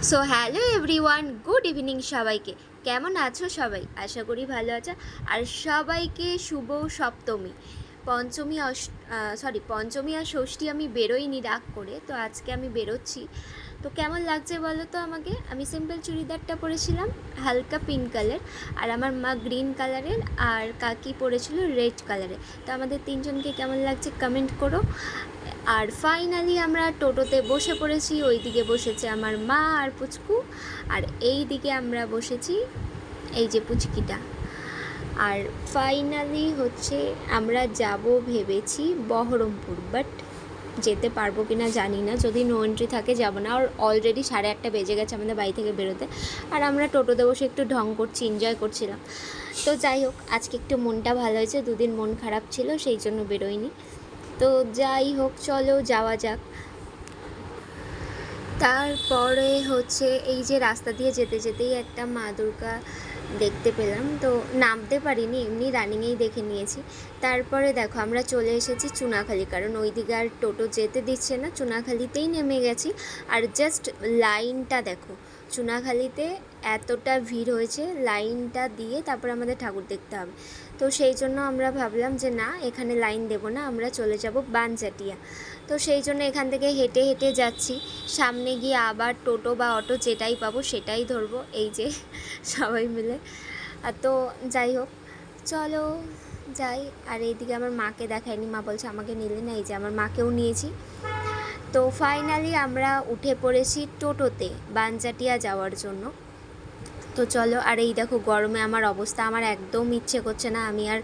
So hello everyone, good evening সবাইকে। কেমন আছো সবাই? আশা করি ভালো আছো। আর সবাইকে শুভ সপ্তমী। পঞ্চমী পঞ্চমী আর ষষ্ঠী আমি বেরোইনি রাগ করে, তো আজকে আমি বেরোচ্ছি। তো কেমন লাগছে বলো তো আমাকে? আমি সিম্পল চুড়িদারটা পরেছিলাম হালকা পিঙ্ক কালার, আর আমার মা গ্রিন কালারের, আর কাকি পরেছিল রেড কালারের। তো আমাদের তিনজনকে কেমন লাগছে কমেন্ট করো। আর ফাইনালি আমরা টোটোতে বসে পড়েছি। ওই দিকে বসেছে আমার মা আর পুচকু, আর এই দিকে আমরা বসেছি এই যে পুচকিটা। আর ফাইনালি হচ্ছে আমরা যাব ভেবেছি বহরমপুর, বাট যেতে পারবো কি না জানি না। যদি নো এন্ট্রি থাকে যাব না। আর অলরেডি 8:30 বেজে গেছে আমাদের বাড়ি থেকে বেরোতে, আর আমরা টোটোতে বসে একটু ঢং করছি, এনজয় করছিলাম। তো যাই হোক, আজকে একটু মনটা ভালো হয়েছে, দুদিন মন খারাপ ছিল সেই জন্য বেরোয়নি। তো যাই হোক, চলো যাওয়া যাক। তারপরে হচ্ছে এই যে রাস্তা দিয়ে যেতে যেতেই একটা মা দুর্গা দেখতে পেলাম, তো নামতে পারিনি, এমনি রানিংয়েই দেখে নিয়েছি। তারপরে দেখো আমরা চলে এসেছি চুনাখালি, কারণ ওই দিকে আর টোটো যেতে দিচ্ছে না, চুনাখালিতেই নেমে গেছি। আর জাস্ট লাইনটা দেখো, চুনাখালিতে এতটা ভিড় হয়েছে, লাইনটা দিয়ে তারপর আমাদের ঠাকুর দেখতে হবে। তো সেই জন্য আমরা ভাবলাম যে না, এখানে লাইন দেবো না, আমরা চলে যাব বানচাটিয়া। তো সেই জন্য এখান থেকে হেঁটে হেঁটে যাচ্ছি। সামনে গিয়ে আবার টোটো বা অটো যেটাই পাবো সেটাই ধরবো, এই যে সবাই মিলে। আর তো যাই হোক, চলো যাই। আর এইদিকে আমার মাকে দেখায়নি, মা বলছে আমাকে নিলে না, এই যে আমার মাকেও নিয়েছি। তো ফাইনালি আমরা উঠে পড়েছি টোটোতে বানচাটিয়া যাওয়ার জন্য। তো চলো। আর এই দেখো গরমে আমার অবস্থা, আমার একদম ইচ্ছে করছে না আমি আর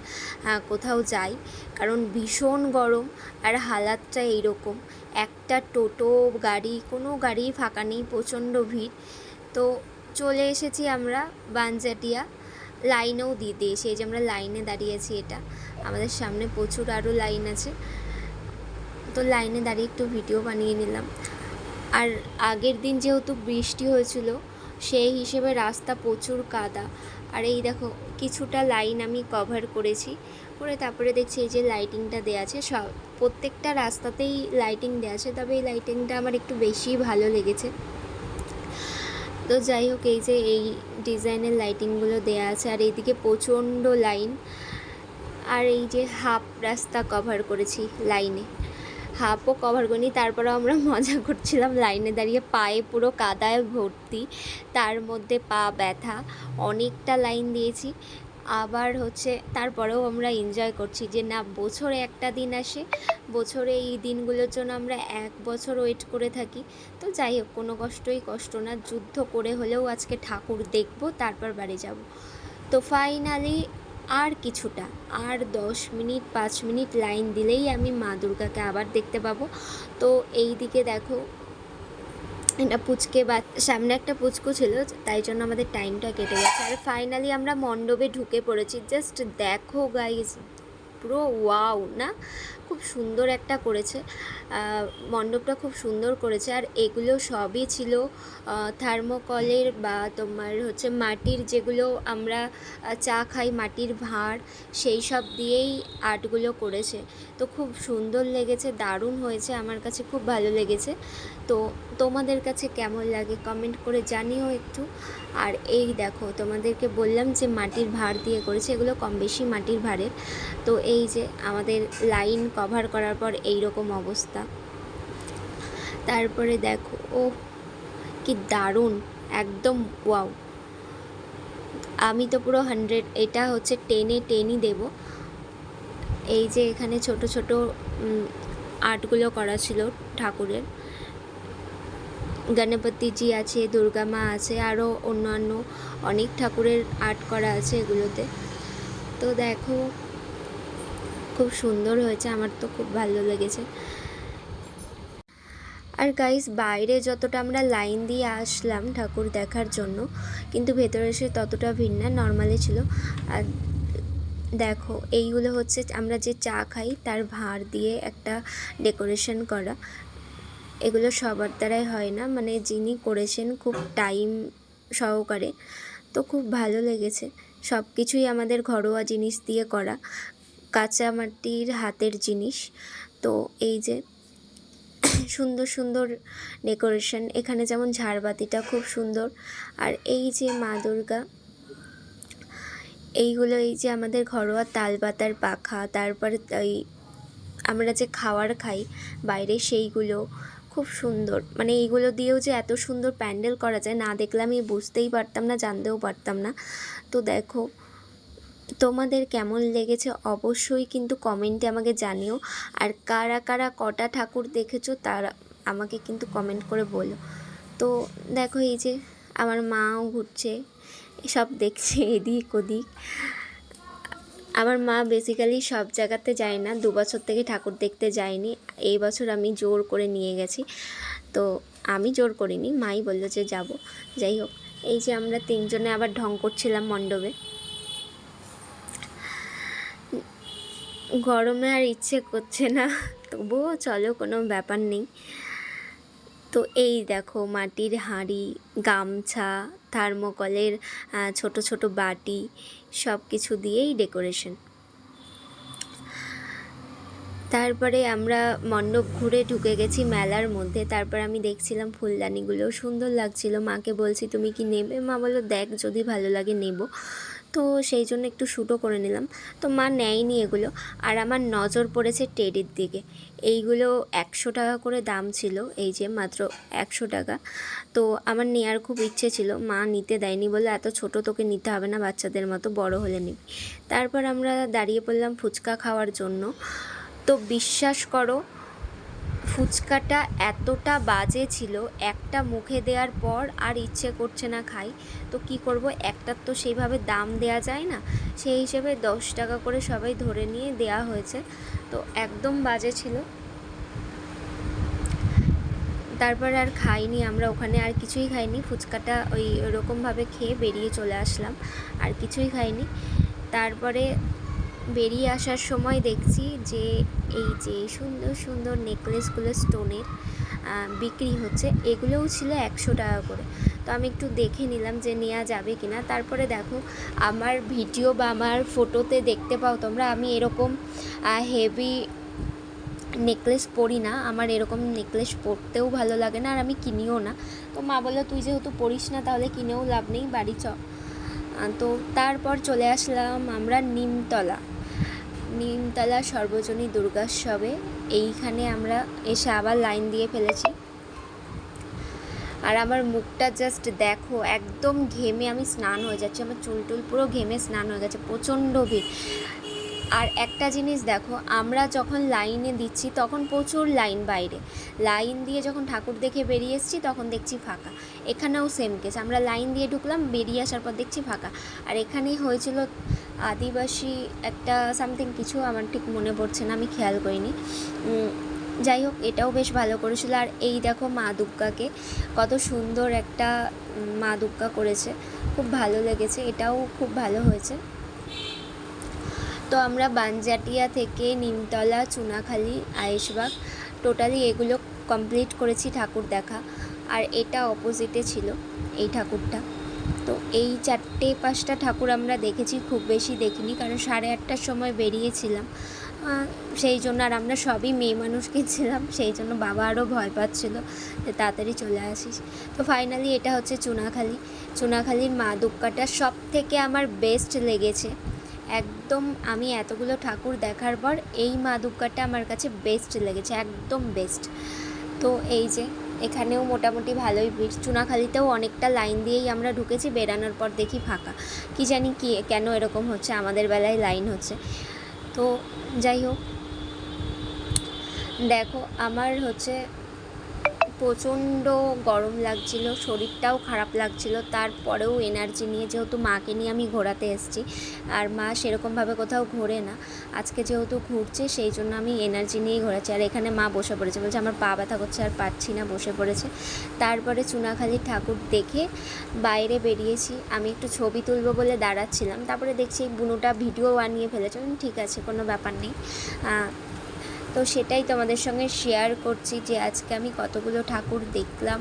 কোথাও যাই, কারণ ভীষণ গরম। আর হালাতটা এইরকম, একটা টোটো গাড়ি, কোনো গাড়ি ফাঁকা নেই, প্রচণ্ড ভিড়। তো চলে এসেছি আমরা বানচাটিয়া। লাইনেও দিয়ে দিয়েছি, এই যে আমরা লাইনে দাঁড়িয়েছি, এটা আমাদের সামনে প্রচুর আরও লাইন আছে। তো লাইনে দাঁড়িয়ে একটু ভিডিও বানিয়ে নিলাম। আর আগের দিন যেহেতু বৃষ্টি হয়েছিল, সেই হিসেবে রাস্তা প্রচুর কাদা। আর এই দেখো কিছুটা লাইন আমি কভার করেছি, করে তারপরে দেখছি এই যে লাইটিংটা দেওয়া আছে, সব প্রত্যেকটা রাস্তাতেই লাইটিং দেওয়া আছে, তবে এই লাইটিংটা আমার একটু বেশি ভালো লেগেছে। তো যাই হোক, এই যে এই ডিজাইনের লাইটিংগুলো দেওয়া আছে, আর এইদিকে প্রচণ্ড লাইন। আর এই যে হাফ রাস্তা কভার করেছি লাইনে, হাফও কভার করিনি, তারপরেও আমরা মজা করছিলাম লাইনে দাঁড়িয়ে, পায়ে পুরো কাদায় ভর্তি, তার মধ্যে পা ব্যথা, অনেকটা লাইন দিয়েছি। আবার হচ্ছে তারপরেও আমরা এনজয় করছি যে না, বছরে একটা দিন আসে, বছরে এই দিনগুলোর জন্য আমরা 1 বছর ওয়েট করে থাকি। তো যাই হোক, কোনো কষ্টই কষ্ট না, যুদ্ধ করে হলেও আজকে ঠাকুর দেখব, তারপর বাড়ি যাব। তো ফাইনালি আর কিছুটা, আর 10 মিনিট 5 মিনিট লাইন দিলেই আমি মা দুর্গাকে আবার দেখতে পাবো। তো এই দিকে দেখো, এটা পুচকে বা সামনে একটা পুচকু ছিল, তাই জন্য আমাদের টাইমটা কেটে গেছে। আর ফাইনালি আমরা মণ্ডপে ঢুকে পড়েছি। জাস্ট দেখো গাইজ, পুরো ওয়াও না, খুব সুন্দর একটা করেছে, মণ্ডপটা খুব সুন্দর করেছে। আর এগুলো সবই ছিল থার্মোকলের বা তোমার হচ্ছে মাটির, যেগুলো আমরা চা খাই, মাটির ভাঁড়, সেই সব দিয়েই আর্টগুলো করেছে। তো খুব সুন্দর লেগেছে, দারুণ হয়েছে, আমার কাছে খুব ভালো লেগেছে। তো তোমাদের কাছে কেমন লাগে কমেন্ট করে জানিও একটু। আর এই দেখো, তোমাদেরকে বললাম যে মাটির ভাঁড় দিয়ে করেছে, এগুলো কম বেশি মাটির ভাঁড়ের। তো এই যে আমাদের লাইন কভার করার পর এই রকম অবস্থা। তারপরে দেখো, ও কি দারুণ, একদম ওয়াও। আমি তো পুরো 100, এটা হচ্ছে 10-10ই দেব। এই যে এখানে ছোট ছোট আর্টগুলো করা ছিল ঠাকুরের, গণপতিজি আছে, দুর্গা মা আছে, আরও অন্যান্য অনেক ঠাকুরের আর্ট করা আছে এগুলোতে। তো দেখো খুব সুন্দর হয়েছে, আমার তো খুব ভালো লেগেছে। আর গাইস, বাইরে যতটা আমরা লাইন দিয়ে আসলাম ঠাকুর দেখার জন্য, কিন্তু ভেতরে এসে ততটা ভিড় না, নর্মালি ছিল। আর দেখো এইগুলো হচ্ছে আমরা যে চা খাই তার ভাঁড় দিয়ে একটা ডেকোরেশন করা। এগুলো সবার দ্বারাই হয় না, মানে যিনি করেছেন খুব টাইম সহকারে, তো খুব ভালো লেগেছে। সব কিছুই আমাদের ঘরোয়া জিনিস দিয়ে করা, কাঁচা মাটির হাতের জিনিস। তো এই যে সুন্দর সুন্দর ডেকোরেশন। এখানে যেমন ঝাড়বাতিটা খুব সুন্দর। আর এই যে মা দুর্গা, এইগুলো এই যে আমাদের ঘরোয়া তালপাতার পাখা, তারপরে এই আমরা যে খাওয়ার খাই বাইরে সেইগুলো খুব সুন্দর। মানে এইগুলো দিয়েও যে এত সুন্দর প্যান্ডেল করা যায় না দেখলে আমি বুঝতেই পারতাম না, জানতেও পারতাম না। তো দেখো, তোমাদের কেমন লেগেছে অবশ্যই কিন্তু কমেন্টে আমাকে জানিও। আর কারা কারা কটা ঠাকুর দেখেছো তারা আমাকে কিন্তু কমেন্ট করে বলো। তো দেখো এই যে আমার মাও ঘুরছে, সব দেখছে এদিক ওদিক। আমার মা বেসিক্যালি সব জায়গাতে যায় না, 2 বছর থেকে ঠাকুর দেখতে যায়নি। এই বছর আমি জোর করে নিয়ে গেছি, তো আমি জোর করিনি, মাই বললো যে যাব। যাই হোক, এই যে আমরা 3জনে আবার ঢং করছিলাম মণ্ডপে। গরমে আর ইচ্ছে করছে না, তবুও চলো, কোনো ব্যাপার নেই। তো এই দেখো মাটির হাঁড়ি, গামছা, থার্মোকলের ছোট ছোট বাটি, সব কিছু দিয়েই ডেকোরেশন। তারপরে আমরা মণ্ডপ ঘুরে ঢুকে গেছি মেলার মধ্যে। তারপর আমি দেখছিলাম ফুলদানিগুলো, সুন্দর লাগছিল। মাকে বলছি তুমি কি নেবে? মা বললো দেখ যদি ভালো লাগে নেব। তো সেই জন্য একটু শ্যুটও করে নিলাম। তো মা নেয়নি এগুলো। আর আমার নজর পড়েছে টেডির দিকে। এইগুলো 100 টাকা করে দাম ছিল, এই যে মাত্র 100 টাকা। তো আমার নেওয়ার খুব ইচ্ছে ছিল, মা নিতে দেয়নি, বলে এত ছোট তোকে নিতে হবে না, বাচ্চাদের মতো, বড় হলে নিবি। তারপর আমরা দাঁড়িয়ে পড়লাম ফুচকা খাওয়ার জন্য। তো বিশ্বাস করো, ফুচকাটা এতটা বাজে ছিল, একটা মুখে দেওয়ার পর আর ইচ্ছে করছে না খাই। তো কি করব, একটার তো সেইভাবে দাম দেয়া যায় না, সেই হিসেবে 10 টাকা করে সবাই ধরে নিয়ে দেয়া হয়েছে। তো একদম বাজে ছিল। তারপর আর খাইনি আমরা ওখানে, আর কিছুই খাইনি। ফুচকাটা ওই রকমভাবে খেয়ে বেরিয়ে চলে আসলাম, আর কিছুই খাইনি। তারপরে বেরিয়ে আসার সময় দেখছি যে এই যে সুন্দর সুন্দর নেকলেসগুলো স্টোনের বিক্রি হচ্ছে, এগুলোও ছিল 100 টাকা করে। তো আমি একটু দেখে নিলাম যে নেওয়া যাবে কি না। তারপরে দেখো, আমার ভিডিও বা আমার ফটোতে দেখতে পাও তোমরা, আমি এরকম হেভি নেকলেস পরি না, আমার এরকম নেকলেস পরতেও ভালো লাগে না, আর আমি কিনিও না। তো মা বললো তুই যেহেতু পরিস না তাহলে কিনেও লাভ নেই, বাড়ি চ। তো তারপর চলে আসলাম আমরা নিমতলা সর্বজনী দুর্গোৎসবে। এইখানে আমরা এসে আবার লাইন দিয়ে ফেলেছি। আর আমার মুখটা জাস্ট দেখো, একদম ঘেমে আমি স্নান হয়ে যাচ্ছি, আমার চুল টুল পুরো ঘেমে স্নান হয়ে গেছে, প্রচণ্ড ভিড়। আর একটা জিনিস দেখো, আমরা যখন লাইনে দিচ্ছি তখন প্রচুর লাইন, বাইরে লাইন দিয়ে যখন ঠাকুর দেখে বেরিয়ে এসেছি তখন দেখছি ফাঁকা। এখানেও সেম কেস, আমরা লাইন দিয়ে ঢুকলাম, বেরিয়ে আসার পর দেখছি ফাঁকা। আর এখানেই হয়েছিল আদিবাসী একটা সামথিং কিছু, আমার ঠিক মনে পড়ছে না, আমি খেয়াল করিনি। যাই হোক, এটাও বেশ ভালো করেছিল। আর এই দেখো মা দুর্গাকে, কত সুন্দর একটা মা দুর্গা করেছে, খুব ভালো লেগেছে, এটাও খুব ভালো হয়েছে। তো আমরা বানজাটিয়া থেকে নিমতলা, চুনাখালি, আয়েশবাগ, টোটালি এগুলো কমপ্লিট করেছি ঠাকুর দেখা। আর এটা অপোজিটে ছিল এই ঠাকুরটা। তো এই 4-5টা ঠাকুর আমরা দেখেছি, খুব বেশি দেখিনি, কারণ 8:30টার সময় বেরিয়েছিলাম, সেই জন্য। আর আমরা সবই মেয়ে মানুষ গেছিলাম, সেই জন্য বাবা আরও ভয় পাচ্ছিলো যে তাড়াতাড়ি চলে আসিস। তো ফাইনালি এটা হচ্ছে চুনাখালির মা দুর্গাটা সব থেকে আমার বেস্ট লেগেছে একদম। আমি এতগুলো ঠাকুর দেখার পর এই মা দুর্গাটা আমার কাছে বেস্ট লেগেছে, একদম বেস্ট। তো এই যে এখানেও মোটামুটি ভালোই ভিড়। চুনাখালিতেও অনেকটা লাইন দিয়েই আমরা ঢুকেছি, বেরানোর পর দেখি ফাঁকা। কি জানি কি কেন এরকম হচ্ছে, আমাদের বেলায় লাইন হচ্ছে। তো যাই হোক, দেখো আমার হচ্ছে প্রচণ্ড গরম লাগছিল, শরীরটাও খারাপ লাগছিল, তারপরেও এনার্জি নিয়ে, যেহেতু মাকে নিয়ে আমি ঘোরাতে এসেছি, আর মা সেরকমভাবে কোথাও ঘোরে না, আজকে যেহেতু ঘুরছে সেই জন্য আমি এনার্জি নিয়েই ঘোরাচ্ছি। আর এখানে মা বসে পড়েছে, বলছে আমার পা ব্যথা করছে আর পারছি না, বসে পড়েছে। তারপরে চুনাখালির ঠাকুর দেখে বাইরে বেরিয়েছি, আমি একটু ছবি তুলবো বলে দাঁড়াচ্ছিলাম, তারপরে দেখছি এই বুনুটা ভিডিও বানিয়ে ফেলেছে। ঠিক আছে, কোনো ব্যাপার নেই। তো সেটাই তোমাদের সঙ্গে শেয়ার করছি যে আজকে আমি কতগুলো ঠাকুর দেখলাম,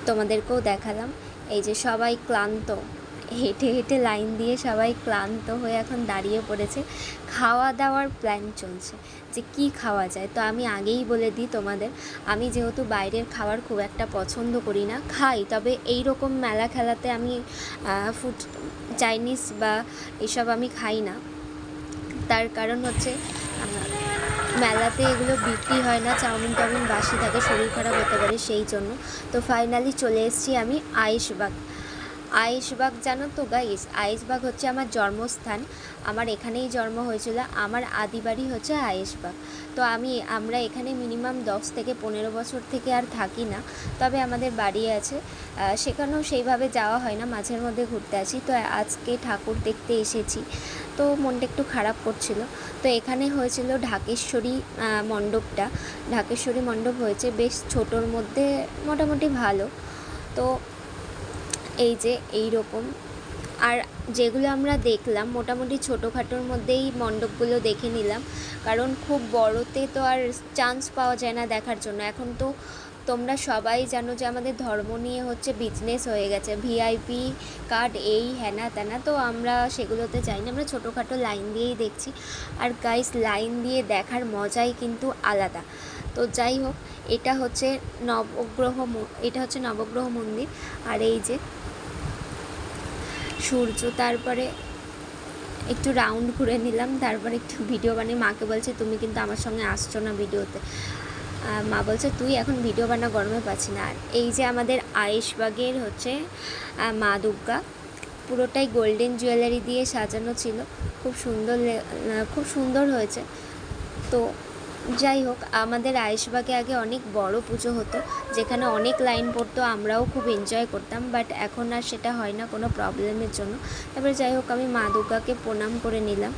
তোমাদেরকেও দেখালাম। এই যে সবাই ক্লান্ত, হেঁটে হেঁটে লাইন দিয়ে সবাই ক্লান্ত হয়ে এখন দাঁড়িয়ে পড়েছে। খাওয়া দাওয়ার প্ল্যান চলছে যে কি খাওয়া যায়। তো আমি আগেই বলে দিই তোমাদের, আমি যেহেতু বাইরের খাবার খুব একটা পছন্দ করি না, খাই তবে এই রকম মেলা খেলাতে আমি ফুড চাইনিজ বা এসব আমি খাই না। তার কারণ হচ্ছে মেলাতে এগুলো বিক্রি হয় না, চাউমিন টাউমিন বাসি থাকে, শরীর খারাপ হতে পারে, সেই জন্য। তো ফাইনালি চলে এসেছি আমি আয়েশবাগ। আয়েশবাগ জানো তো গাইস, আয়েশবাগ হচ্ছে আমার জন্মস্থান, আমার এখানেই জন্ম হয়েছিল, আমার আদি বাড়ি হচ্ছে আয়েশবাগ। তো আমরা এখানে মিনিমাম 10 থেকে 15 বছর থেকে আর থাকি না, তবে আমাদের বাড়ি আছে, সেখানেও সেইভাবে যাওয়া হয় না, মাঝের মধ্যে ঘুরতে আসি। তো আজকে ঠাকুর দেখতে এসেছি, তো মনটা একটু খারাপ করছিল। তো এখানে হয়েছিল ঢাকেশ্বরী মণ্ডপটা, ঢাকেশ্বরী মণ্ডপ হয়েছে বেশ ছোটোর মধ্যে, মোটামুটি ভালো। তো এই যে এই রকম, আর যেগুলো আমরা দেখলাম মোটামুটি ছোটোখাটোর মধ্যেই মণ্ডপগুলো দেখে নিলাম, কারণ খুব বড়তে তো আর চান্স পাওয়া যায় না দেখার জন্য। এখন তো তোমরা সবাই জানো যে আমাদের ধর্ম নিয়ে হচ্ছে বিজনেস হয়ে গেছে, ভিআইপি কার্ড এই হ্যানা ত্যানা, তো আমরা সেগুলোতে যাই না, আমরা ছোটোখাটো লাইন দিয়েই দেখছি। আর গাইস, লাইন দিয়ে দেখার মজাই কিন্তু আলাদা। তো যাই হোক, এটা হচ্ছে নবগ্রহ মন্দির। আর এই যে সূর্য, তারপরে একটু রাউন্ড ঘুরে নিলাম, তারপরে একটু ভিডিও বানিয়ে মাকে বলছে তুমি কিন্তু আমার সঙ্গে আসছো না ভিডিওতে। মা বলছে তুই এখন ভিডিও বানা, গরমে পাচ্ছি না। আর এই যে আমাদের আয়েশবাগের হচ্ছে মা দুর্গা, পুরোটাই গোল্ডেন জুয়েলারি দিয়ে সাজানো ছিল, খুব সুন্দর হয়েছে। তো যাই হোক, আমাদের আয়েশবাগে আগে অনেক বড় পুজো হতো, যেখানে অনেক লাইন পড়তো, আমরাও খুব এনজয় করতাম, বাট এখন আর সেটা হয় না কোনো প্রবলেমের জন্য। তারপরে যাই হোক, আমি মা দুর্গাকে প্রণাম করে নিলাম,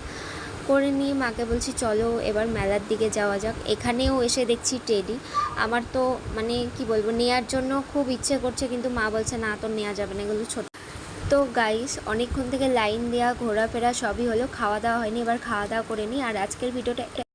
করে নিয়ে মাকে বলছি চলো এবার মেলার দিকে যাওয়া যাক। এখানেও এসে দেখছি টেডি, আমার তো মানে কি বলবো, নেওয়ার জন্য খুব ইচ্ছে করছে, কিন্তু মা বলছে না, তোর নেওয়া যাবে না, এগুলো ছোট। তো গাইস, অনেকক্ষণ থেকে লাইন দেওয়া ঘোরাফেরা সবই হলো, খাওয়া দাওয়া হয়নি, এবার খাওয়া দাওয়া করে নিই। আর আজকের ভিডিওটা